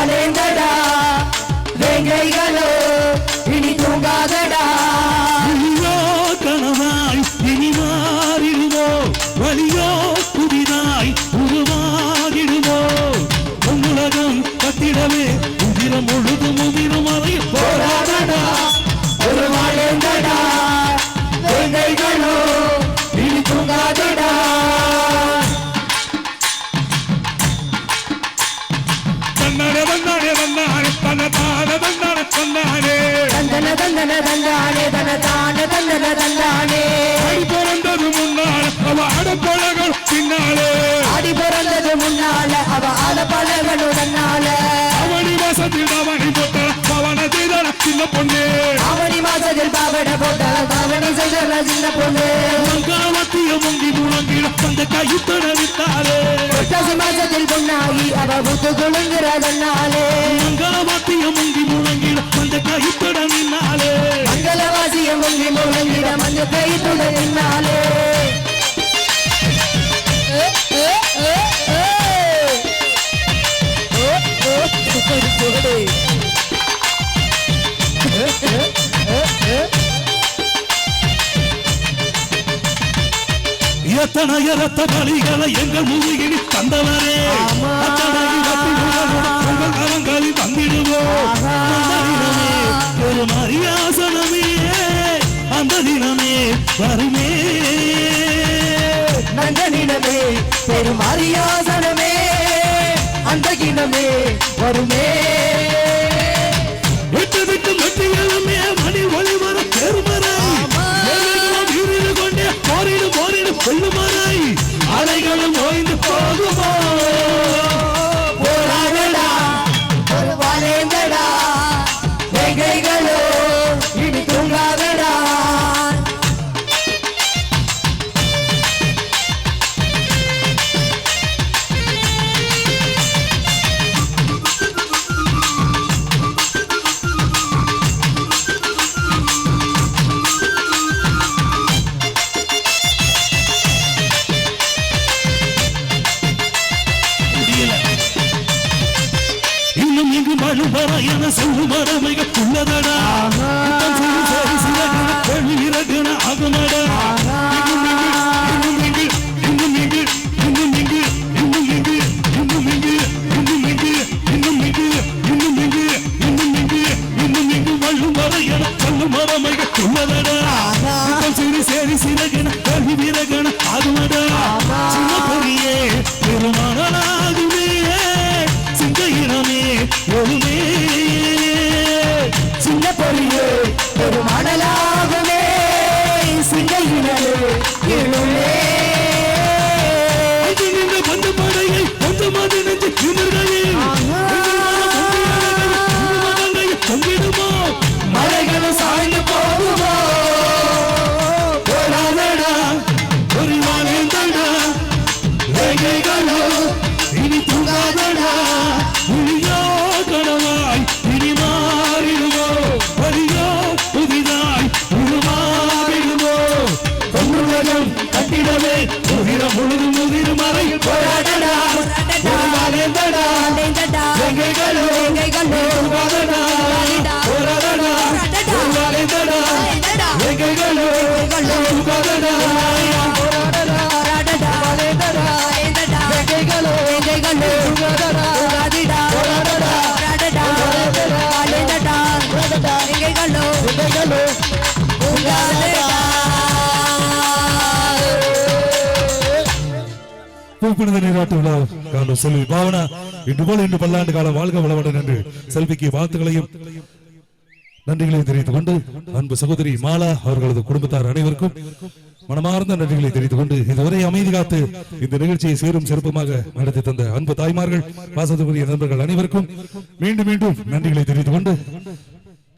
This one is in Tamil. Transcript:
வாழ்ந்தடா வேங்கைகளோ இனி தூங்காதடா கனவாய் இனி மாறிடுவோ வலியோ புதிதாய் உருவாகிடுவோ உலகம் கட்டிடவே உதிரம் முழுதும் உதிரும் அறை போராடடா ஒரு வாழ்ந்தடா வேங்கைகளோ இனி தூங்காதடா தன்னானே தன்னானே தன்னானே தன்னதானே தன்னானே தன்னானே தந்தன தந்தன தந்தானே தனதான தந்தன தந்தானே அடி பிறந்தது முன்னால் அவ அடப்பழகள் பின்னாலே அடி பிறந்தது முன்னால அவ ஆடப்பழகனும் தன்னால அவனி மாசத்தில் அவனை போட்ட பவன செய்தான சின்ன பொண்ணு அவனி மாசத்தில் பாவட போட்ட பாவனை செய்த சின்ன பொண்ணு மங்காவத்திய முங்கி முழங்கிட அந்த கையுத்தட விட்டாலே புரட்டாசி மாசத்தில் பொண்ணாகி அவ புத்து குழுங்குறதன்னாலே மங்காவத்திய முங்கி முழங்கிட அந்த கையுத்தட நின்னாலே மங்களவாசிய முங்கி முழங்கிட மஞ்ச கைத்துட நின்னாலே எத்தனை இரத்த பலிகளை எங்கள் முதுகில் தந்தவரே அத்தனை உங்கள் கரங்களில் தந்திடுவோம் ஒரு மரியாசனமே அந்த தினமே வருமே நந்தனிடமே பெரும் அரியாசனமே அந்த கிணமே வருமே விட்டு விட்டு வெற்றிகளுமே மணி ஒளி வரும் பெருமறை கொண்டே போரிடு போரிடு கொள்ளுமறை அலைகளும் ஓய்ந்து போகுமோ போராடடா ஒரு வாழ்ந்தடா வேங்கைகளோ இனி தூங்காதடா என செல்லும் மரமைகள் உள்ளதடா இறகுன ஆகுமடா சேரி சிறகன கல்வி விறகன ஆகுமடா சின்ன பொறியே பெருமானாகுமே சிங்கையினமே எழுமே சின்ன பொறியே பெருமானலாகுமே சிங்கையினே எழுமே பந்து படையை பந்து மது நெஞ்சு கிணறுகளில் தொங்கிடுமோ மலைகளும் சாய்ந்து போகுமோ போராடடா ஒரு வாழ்ந்தடா வேங்கைகளோ இனி தூங்காதடா புலியோ கனவாய் இனி மாறிடுவோ வலியோ புதிதாய் உருவாகிடுவோ பொன்னுலகம் கட்டிடவே உதிரம் முழுதும் உதிரும் மறை போராடடா ஒரு வாழ்ந்தடா வேங்கைகளோ தூங்காதடா போராடடா ஒரு வாழ்ந்தடா வேங்கைகளோ தூங்காதடா புனித நீராட்டு விழா காணும் செல்வி பாவனா இன்று போல இன்று பல்லாண்டு காலம் வாழ்க வளமுடன் என்று செல்விக்கு வாழ்த்துக்களையும் நன்றிகளையும் தெரிவித்துக் கொண்டு அன்பு சகோதரி மாலா அவர்களது குடும்பத்தார் அனைவருக்கும் மனமார்ந்த நன்றிகளை தெரிவித்துக் கொண்டு இதுவரை அமைதி காத்து இந்த நிகழ்ச்சியை சீரும் சிறப்புமாக நடத்தி தந்த அன்பு தாய்மார்கள் பாசத்துக்குரிய நண்பர்கள் அனைவருக்கும் மீண்டும் மீண்டும் நன்றிகளை தெரிவித்துக் கொண்டு